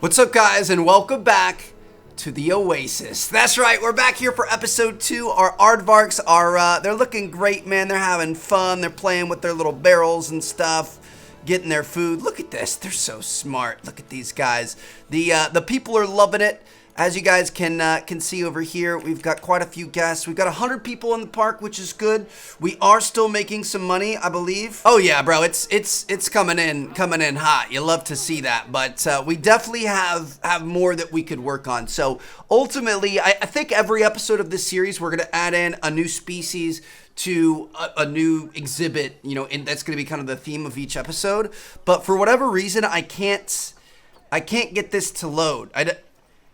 What's up, guys, and welcome back to the Oasis. That's right, we're back here for episode 2. Our Aardvarks are, they're looking great, man. They're having fun. They're playing with their little barrels and stuff, getting their food. Look at this. They're so smart. Look at these guys. The people are loving it. As you guys can see over here, we've got quite a few guests. We've got 100 people in the park, which is good. We are still making some money, I believe. Oh yeah, bro, it's coming in hot. You love to see that, but we definitely have more that we could work on. So ultimately, I think every episode of this series, we're gonna add in a new species to a new exhibit, you know, and that's gonna be kind of the theme of each episode. But for whatever reason, I can't get this to load.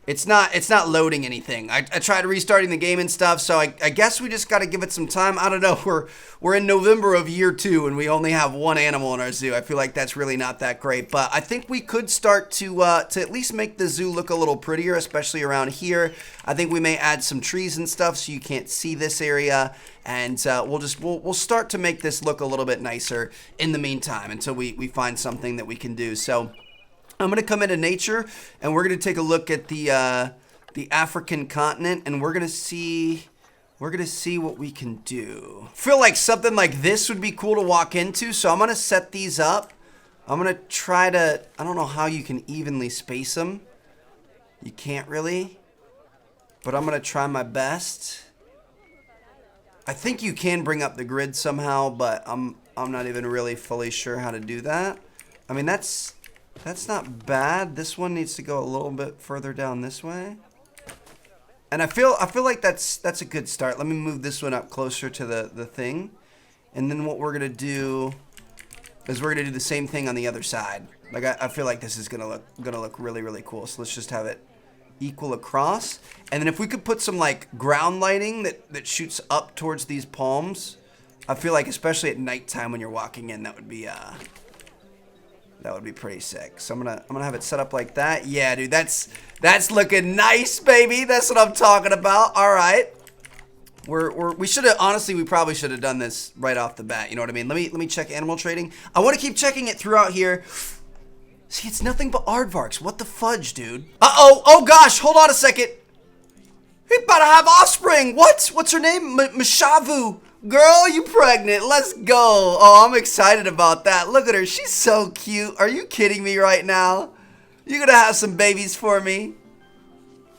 It's not loading anything. I tried restarting the game and stuff, so I guess we just got to give it some time. I don't know. We're in November of year 2, and we only have one animal in our zoo. I feel like that's really not that great, but I think we could start to at least make the zoo look a little prettier, especially around here. I think we may add some trees and stuff so you can't see this area, and we'll start to make this look a little bit nicer in the meantime until we find something that we can do. So I'm gonna come into nature, and we're gonna take a look at the African continent, and we're gonna see what we can do. I feel like something like this would be cool to walk into, so I'm gonna set these up. I'm gonna try to, I don't know how you can evenly space them. You can't really, but I'm gonna try my best. I think you can bring up the grid somehow, but I'm not even really fully sure how to do that. I mean, that's not bad. This one needs to go a little bit further down this way. And I feel like that's a good start. Let me move this one up closer to the thing. And then what we're gonna do is we're gonna do the same thing on the other side. Like I feel like this is gonna look really, really cool. So let's just have it equal across. And then if we could put some like ground lighting that shoots up towards these palms, I feel like especially at nighttime when you're walking in, that would be pretty sick. So I'm gonna have it set up like that. Yeah, dude, that's looking nice, baby. That's what I'm talking about. All right, we should have, honestly, we probably should have done this right off the bat. You know what I mean? Let me check animal trading. I want to keep checking it throughout here. See, it's nothing but aardvarks. What the fudge, dude? Oh gosh, hold on a second. We about to have offspring. What's her name? Mashavu. Girl, you pregnant. Let's go. Oh, I'm excited about that. Look at her. She's so cute. Are you kidding me right now? You gonna have some babies for me?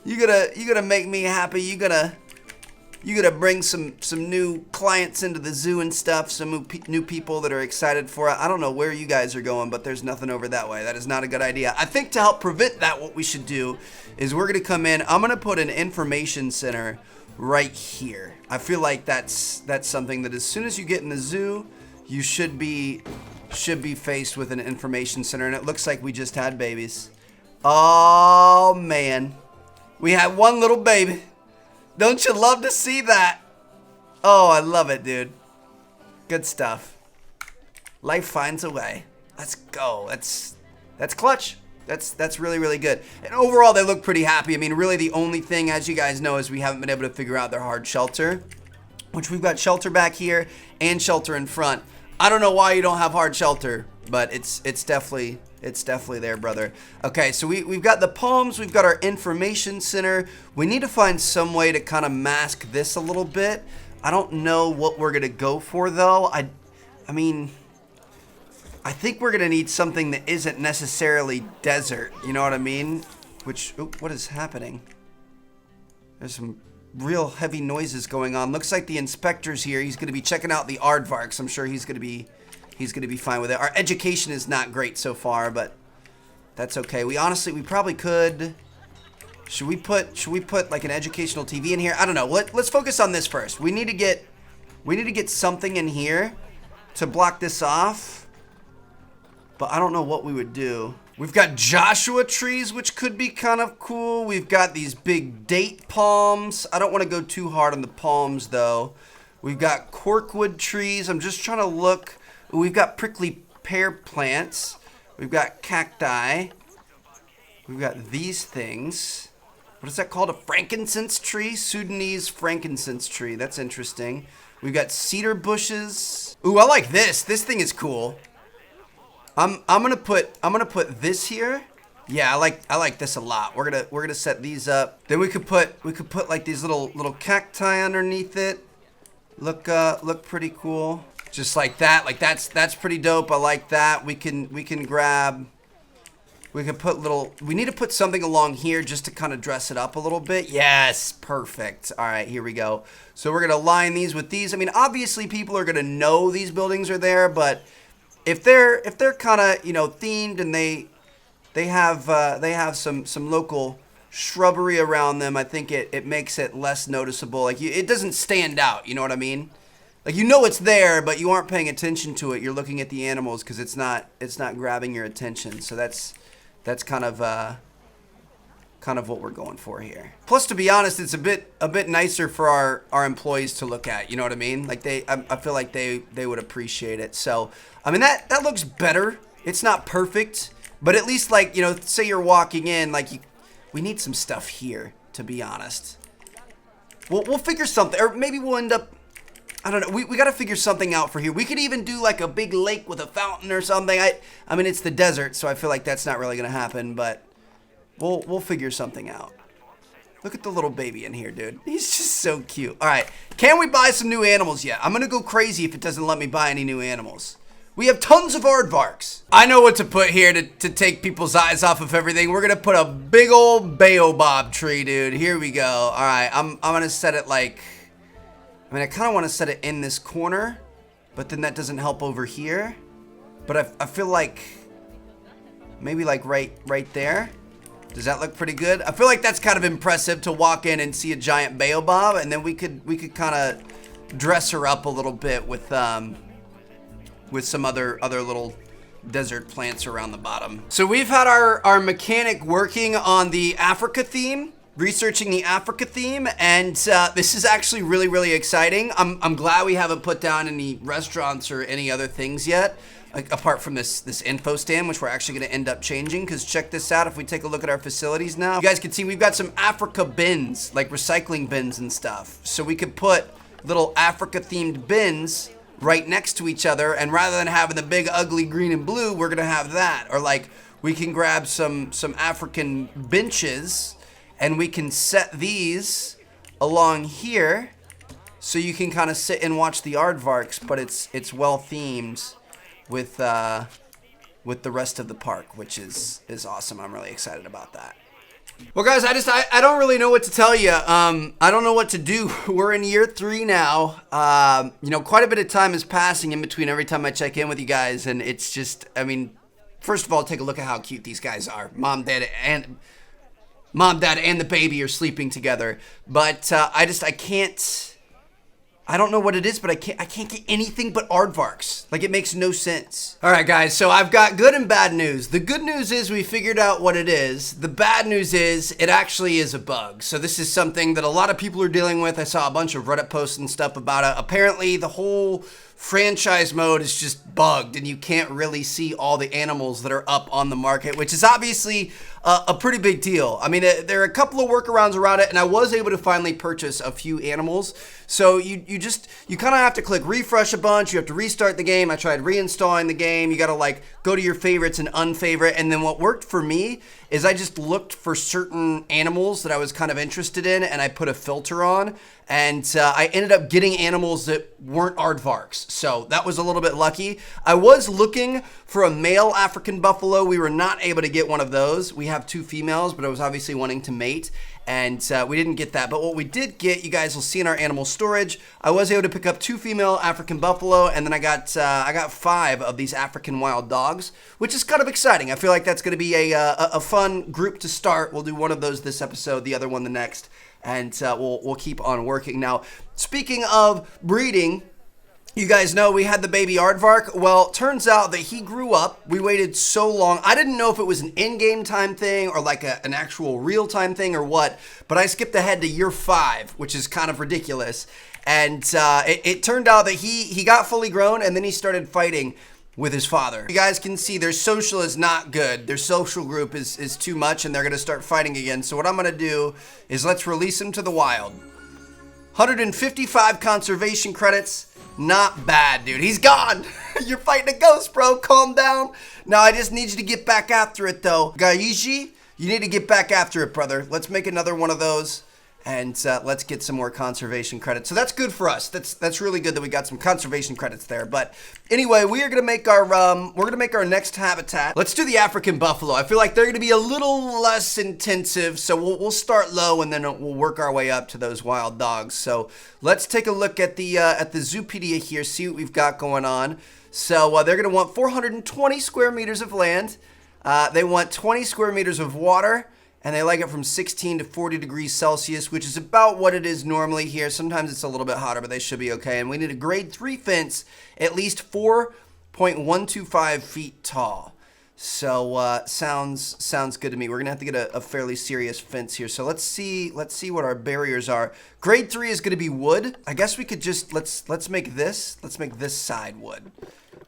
You gonna make me happy? You gonna bring some new clients into the zoo and stuff, some new people that are excited for it. I don't know where you guys are going, but there's nothing over that way. That is not a good idea. I think to help prevent that, what we should do is we're gonna come in. I'm gonna put an information center right here. I feel like that's something that as soon as you get in the zoo, you should be faced with an information center, and it looks like we just had babies. Oh man, we had one little baby. Don't you love to see that? Oh, I love it, dude. Good stuff. Life finds a way. Let's go. That's clutch. That's really, really good. And overall, they look pretty happy. I mean, really the only thing, as you guys know, is we haven't been able to figure out their hard shelter, which we've got shelter back here and shelter in front. I don't know why you don't have hard shelter, but it's definitely there, brother. Okay, so we've got the palms, we've got our information center. We need to find some way to kind of mask this a little bit. I don't know what we're gonna go for though. I mean, I think we're gonna need something that isn't necessarily desert, you know what I mean? Which, what is happening? There's some real heavy noises going on. Looks like the inspector's here. He's gonna be checking out the aardvarks. I'm sure he's gonna be fine with it. Our education is not great so far, but that's okay. We probably could. Should we put like an educational TV in here? I don't know. Let's focus on this first. We need to get something in here to block this off. But I don't know what we would do. We've got Joshua trees, which could be kind of cool. We've got these big date palms. I don't want to go too hard on the palms, though. We've got corkwood trees. I'm just trying to look. We've got prickly pear plants. We've got cacti. We've got these things. What is that called? A frankincense tree? Sudanese frankincense tree. That's interesting. We've got cedar bushes. Ooh, I like this. This thing is cool. I'm gonna put this here. Yeah, I like this a lot. We're gonna set these up. Then we could put like these little cacti underneath it. Look pretty cool. Just like that. Like that's pretty dope. I like that. We can grab. We can put little. We need to put something along here just to kind of dress it up a little bit. Yes, perfect. All right, here we go. So we're gonna line these with these. I mean, obviously people are gonna know these buildings are there, but if they're kind of themed and they have some local shrubbery around them, I think it makes it less noticeable. Like it doesn't stand out. You know what I mean? Like it's there, but you aren't paying attention to it. You're looking at the animals because it's not grabbing your attention. So that's kind of what we're going for here. Plus, to be honest, it's a bit nicer for our employees to look at. You know what I mean? Like I feel like they would appreciate it. So I mean that looks better. It's not perfect, but at least like say you're walking in, like we need some stuff here. To be honest, we'll figure something, or maybe we'll end up. I don't know. We got to figure something out for here. We could even do like a big lake with a fountain or something. I mean, it's the desert, so I feel like that's not really going to happen, but we'll figure something out. Look at the little baby in here, dude. He's just so cute. All right. Can we buy some new animals yet? I'm going to go crazy if it doesn't let me buy any new animals. We have tons of aardvarks. I know what to put here to take people's eyes off of everything. We're going to put a big old baobab tree, dude. Here we go. All right. I'm going to set it like... I mean, I kind of want to set it in this corner, but then that doesn't help over here. But I feel like maybe like right there. Does that look pretty good? I feel like that's kind of impressive to walk in and see a giant baobab, and then we could kind of dress her up a little bit with some other little desert plants around the bottom. So we've had our mechanic working on the Africa theme. Researching the Africa theme, and this is actually really exciting. I'm glad we haven't put down any restaurants or any other things yet, like, apart from this info stand, which we're actually going to end up changing, because check this out. If we take a look at our facilities now, you guys can see we've got some Africa bins, like recycling bins and stuff. So we could put little Africa themed bins right next to each other, and rather than having the big ugly green and blue, we're going to have that. Or like we can grab some African benches, and we can set these along here so you can kind of sit and watch the aardvarks, but it's well themed with the rest of the park, which is awesome. I'm really excited about that. Well, guys, I don't really know what to tell you. I don't know what to do. We're in year 3 now. Quite a bit of time is passing in between every time I check in with you guys, and it's just, I mean, first of all, take a look at how cute these guys are. Mom, Dad, and the baby are sleeping together. But I don't know what it is, but I can't get anything but aardvarks. Like, it makes no sense. All right, guys, so I've got good and bad news. The good news is we figured out what it is. The bad news is it actually is a bug. So this is something that a lot of people are dealing with. I saw a bunch of Reddit posts and stuff about it. Apparently, the whole franchise mode is just bugged, and you can't really see all the animals that are up on the market, which is obviously a pretty big deal. I mean, there are a couple of workarounds around it, and I was able to finally purchase a few animals. So you kind of have to click refresh a bunch. You have to restart the game. I tried reinstalling the game. You got to like go to your favorites and unfavorite. And then what worked for me is I just looked for certain animals that I was kind of interested in, and I put a filter on. And I ended up getting animals that weren't aardvarks. So that was a little bit lucky. I was looking for a male African buffalo. We were not able to get one of those. We have 2 females, but I was obviously wanting to mate. And we didn't get that. But what we did get, you guys will see in our animal storage, I was able to pick up 2 female African buffalo, and then I got 5 of these African wild dogs, which is kind of exciting. I feel like that's going to be a fun group to start. We'll do one of those this episode, the other one the next, and we'll keep on working. Now, speaking of breeding, you guys know we had the baby aardvark. Well, turns out that he grew up. We waited so long. I didn't know if it was an in-game time thing or like an actual real-time thing or what, but I skipped ahead to year 5, which is kind of ridiculous. And it turned out that he got fully grown, and then he started fighting with his father. You guys can see their social is not good. Their social group is too much, and they're going to start fighting again. So what I'm going to do is let's release him to the wild. 155 conservation credits. Not bad, dude. He's gone. You're fighting a ghost, bro. Calm down. Now, I just need you to get back after it, though. Gaiji, you need to get back after it, brother. Let's make another one of those. And let's get some more conservation credits. So that's good for us. That's really good that we got some conservation credits there. But anyway, we are gonna make our next habitat. Let's do the African buffalo. I feel like they're gonna be a little less intensive. So we'll start low and then we'll work our way up to those wild dogs. So let's take a look at the Zoopedia here. See what we've got going on. So they're gonna want 420 square meters of land. They want 20 square meters of water. And they like it from 16 to 40 degrees Celsius, which is about what it is normally here. Sometimes it's a little bit hotter, but they should be okay. And we need a grade 3 fence, at least 4.125 feet tall. So sounds good to me. We're gonna have to get a fairly serious fence here. So let's see what our barriers are. Grade 3 is gonna be wood. I guess we could just let's make this side wood.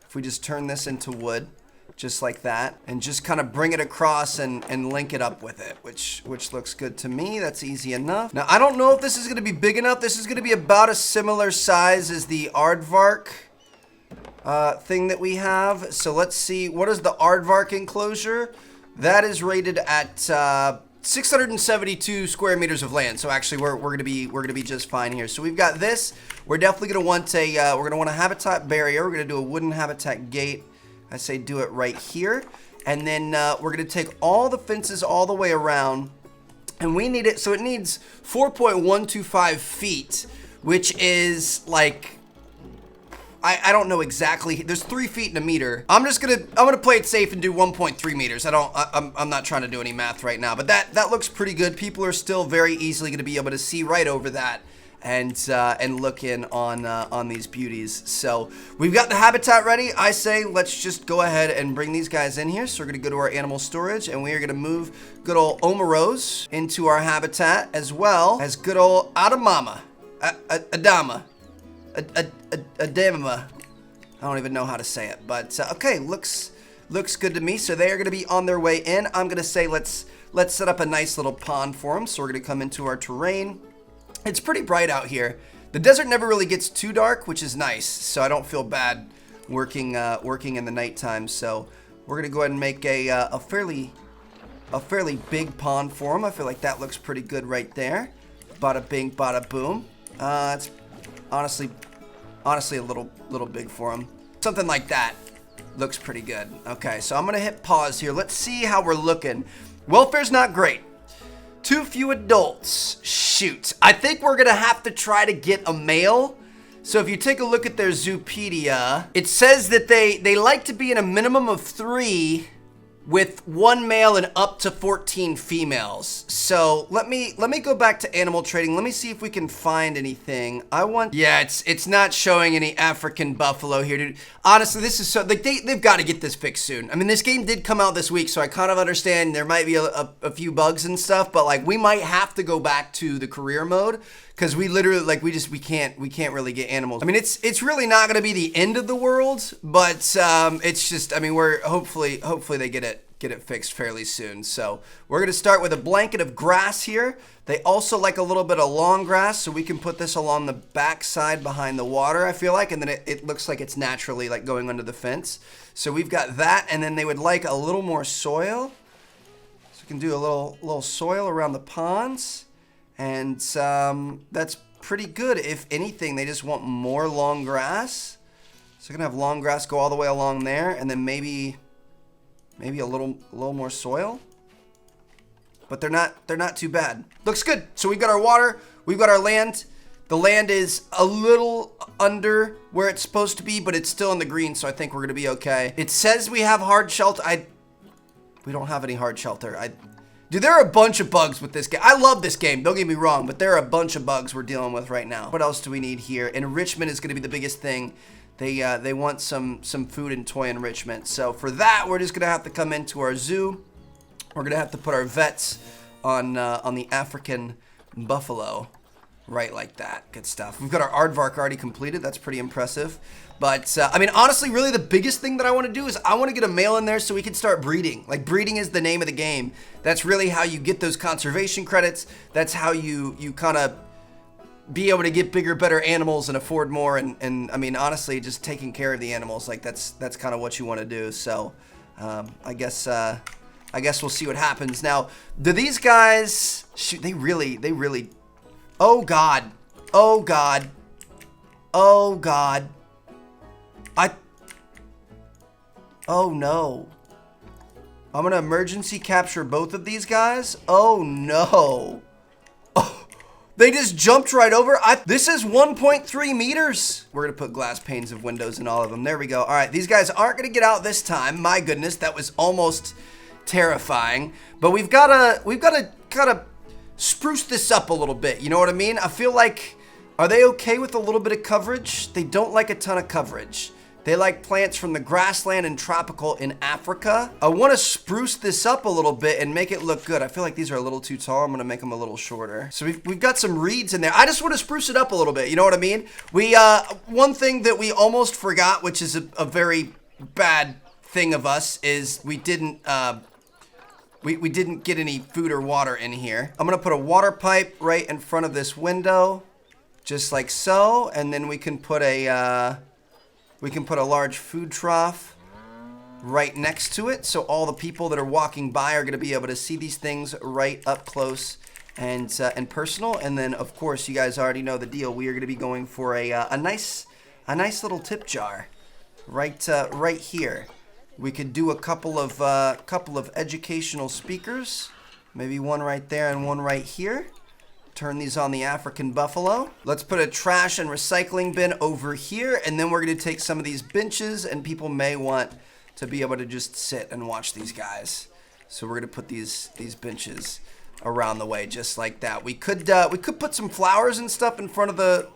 If we just turn this into wood. Just like that, and just kind of bring it across and link it up with it, which looks good to me. That's easy enough. Now, I don't know if this is going to be big enough. This is going to be about a similar size as the Aardvark thing that we have. So let's see, what is the Aardvark enclosure? That is rated at 672 square meters of land. So actually, we're gonna be just fine here. So we've got this. We're definitely gonna want a habitat barrier. We're gonna do a wooden habitat gate. I say do it right here. And then we're going to take all the fences all the way around. And we need it, so it needs 4.125 feet, which is like, I don't know exactly. There's 3 feet in a meter. I'm gonna play it safe and do 1.3 meters. I'm not trying to do any math right now, but that looks pretty good. People are still very easily going to be able to see right over that. And look in on these beauties. So we've got the habitat ready. I say let's just go ahead and bring these guys in here. So we're gonna go to our animal storage, and we are gonna move good old Omaros into our habitat, as well as good old Adamama, Adama, Adamama. I don't even know how to say it, but okay, looks good to me. So they are gonna be on their way in. I'm gonna say let's set up a nice little pond for them. So we're gonna come into our terrain. It's pretty bright out here. The desert never really gets too dark, which is nice. So I don't feel bad working in the nighttime. So we're gonna go ahead and make a fairly big pond for them. I feel like that looks pretty good right there. Bada bing, bada boom. It's honestly a little big for them. Something like that looks pretty good. Okay, so I'm gonna hit pause here. Let's see how we're looking. Welfare's not great. Too few adults. Shoot. I think we're gonna have to try to get a male. So if you take a look at their Zoopedia, it says that they like to be in a minimum of 3 with 1 male and up to 14 females. So let me go back to animal trading. Let me see if we can find anything. Yeah, it's not showing any African buffalo here, dude. Honestly, this is so, like, they've got to get this fixed soon. I mean, this game did come out this week, so I kind of understand there might be a few bugs and stuff, but like we might have to go back to the career mode, because we literally, like, we can't really get animals. I mean, it's really not going to be the end of the world, but it's just, I mean, we're hopefully they get it fixed fairly soon. So we're going to start with a blanket of grass here. They also like a little bit of long grass, so we can put this along the back side behind the water, I feel like, and then it looks like it's naturally like going under the fence. So we've got that, and then they would like a little more soil. So we can do a little soil around the ponds. And that's pretty good. If anything, they just want more long grass. So we're gonna have long grass go all the way along there, and then maybe a little more soil. But they're not too bad. Looks good. So we've got our water, we've got our land. The land is a little under where it's supposed to be, but it's still in the green, so I think we're gonna be okay. It says we have hard shelter. We don't have any hard shelter. Dude, there are a bunch of bugs with this game. I love this game, don't get me wrong, but there are a bunch of bugs we're dealing with right now. What else do we need here? Enrichment is gonna be the biggest thing. They want some food and toy enrichment. So for that, we're just gonna have to come into our zoo. We're gonna have to put our vets on the African buffalo, right like that. Good stuff. We've got our Aardvark already completed. That's pretty impressive. But, I mean, honestly, really the biggest thing that I want to do is I want to get a male in there so we can start breeding. Like, breeding is the name of the game. That's really how you get those conservation credits. That's how you kind of be able to get bigger, better animals and afford more. And I mean, honestly, just taking care of the animals, like that's kind of what you want to do. So I guess we'll see what happens. Now, do these guys, shoot, they really, oh God, oh God, oh God, oh no. I'm gonna emergency capture both of these guys. Oh no. Oh, they just jumped right over. This is 1.3 meters. We're gonna put glass panes of windows in all of them. There we go. All right, these guys aren't gonna get out this time. My goodness, that was almost terrifying. But we've gotta kind of spruce this up a little bit. You know what I mean? I feel like, are they okay with a little bit of coverage? They don't like a ton of coverage. They like plants from the grassland and tropical in Africa. I want to spruce this up a little bit and make it look good. I feel like these are a little too tall. I'm going to make them a little shorter. So we've got some reeds in there. I just want to spruce it up a little bit. You know what I mean? One thing that we almost forgot, which is a very bad thing of us, is we didn't get any food or water in here. I'm going to put a water pipe right in front of this window, just like so. And then we can put a large food trough right next to it, so all the people that are walking by are going to be able to see these things right up close and personal. And then, of course, you guys already know the deal. We are going to be going for a nice little tip jar right here. We could do a couple of educational speakers, maybe one right there and one right here. Turn these on the African buffalo. Let's put a trash and recycling bin over here, and then we're gonna take some of these benches, and people may want to be able to just sit and watch these guys. So we're gonna put these benches around the way, just like that. We could put some flowers and stuff in front of the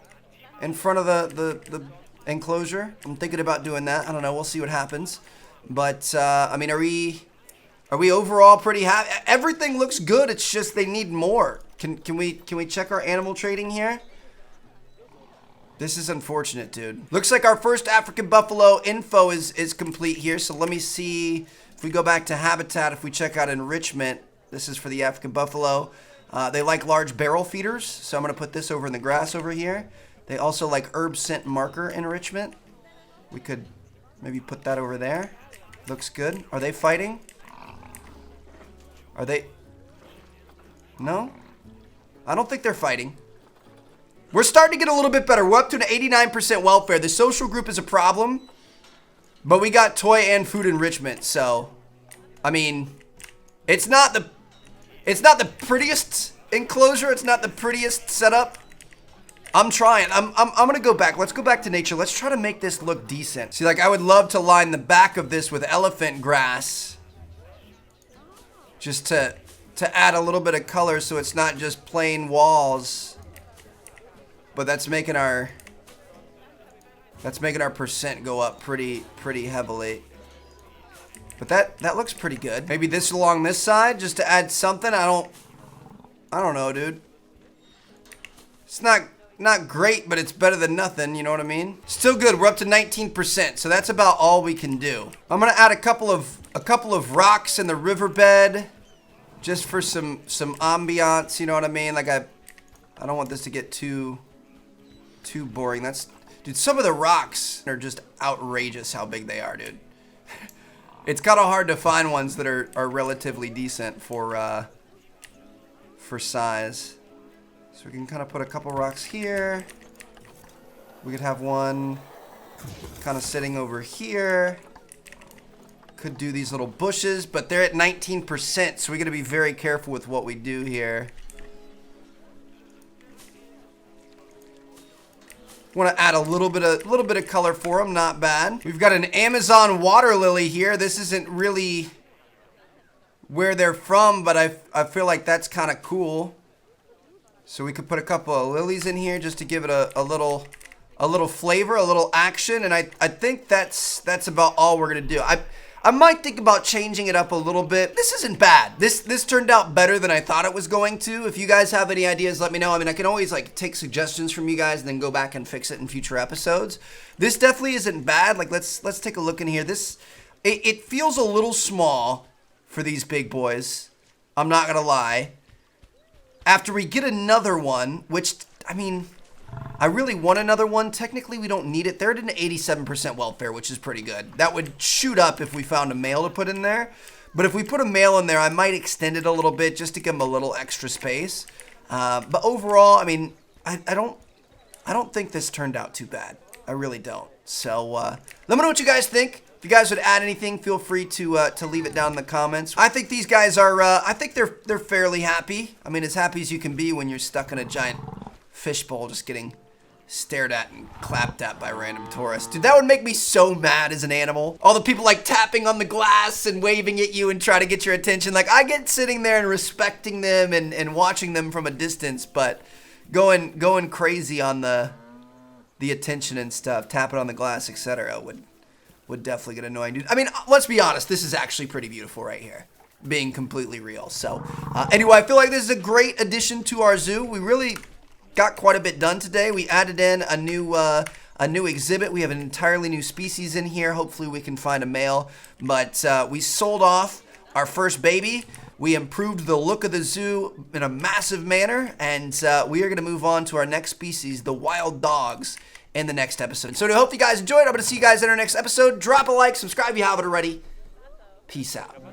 enclosure. I'm thinking about doing that. I don't know. We'll see what happens. But I mean, are we overall pretty happy? Everything looks good. It's just they need more. Can we check our animal trading here? This is unfortunate, dude. Looks like our first African buffalo info is complete here. So let me see if we go back to habitat, if we check out enrichment. This is for the African buffalo. They like large barrel feeders, so I'm gonna put this over in the grass over here. They also like herb scent marker enrichment. We could maybe put that over there. Looks good. Are they fighting? Are they? No? I don't think they're fighting. We're starting to get a little bit better. We're up to an 89% welfare. The social group is a problem, but we got toy and food enrichment. So, I mean, it's not the prettiest enclosure. It's not the prettiest setup. I'm trying. I'm gonna go back. Let's go back to nature. Let's try to make this look decent. See, like I would love to line the back of this with elephant grass, just to add a little bit of color, so it's not just plain walls. But that's making our percent go up pretty heavily. But that looks pretty good. Maybe this along this side, just to add something. I don't know, dude. It's not great, but it's better than nothing, you know what I mean? Still good. We're up to 19%, so that's about all we can do. I'm gonna add a couple of rocks in the riverbed, just for some ambiance, you know what I mean? Like I don't want this to get too boring. Dude, some of the rocks are just outrageous how big they are, dude. It's kind of hard to find ones that are relatively decent for size. So we can kind of put a couple rocks here. We could have one kind of sitting over here. Could do these little bushes, but they're at 19%, so we got to be very careful with what we do here. Want to add a little bit of color for them, not bad. We've got an Amazon water lily here. This isn't really where they're from, but I feel like that's kind of cool. So we could put a couple of lilies in here just to give it a little flavor, a little action, and I think that's about all we're gonna do. I might think about changing it up a little bit. This isn't bad. This turned out better than I thought it was going to. If you guys have any ideas, let me know. I mean, I can always like take suggestions from you guys and then go back and fix it in future episodes. This definitely isn't bad. Like let's take a look in here. It feels a little small for these big boys. I'm not gonna lie. After we get another one, which I mean, I really want another one. Technically, we don't need it. They're at an 87% welfare, which is pretty good. That would shoot up if we found a male to put in there. But if we put a male in there, I might extend it a little bit just to give them a little extra space. But overall, I mean, I don't think this turned out too bad. I really don't. So let me know what you guys think. If you guys would add anything, feel free to leave it down in the comments. I think these guys are. I think they're fairly happy. I mean, as happy as you can be when you're stuck in a giant fishbowl, just getting stared at and clapped at by random tourists. Dude, that would make me so mad as an animal. All the people like tapping on the glass and waving at you and try to get your attention. Like, I get sitting there and respecting them and watching them from a distance, but going crazy on the attention and stuff, tapping on the glass, etc. would definitely get annoying, dude. I mean, let's be honest, this is actually pretty beautiful right here, being completely real. So anyway, I feel like this is a great addition to our zoo. We really got quite a bit done today. We added in a new exhibit. We have an entirely new species in here. Hopefully we can find a male. But we sold off our first baby. We improved the look of the zoo in a massive manner. And we are going to move on to our next species, the wild dogs, in the next episode. So I hope you guys enjoyed. I'm going to see you guys in our next episode. Drop a like, subscribe if you haven't already. Peace out.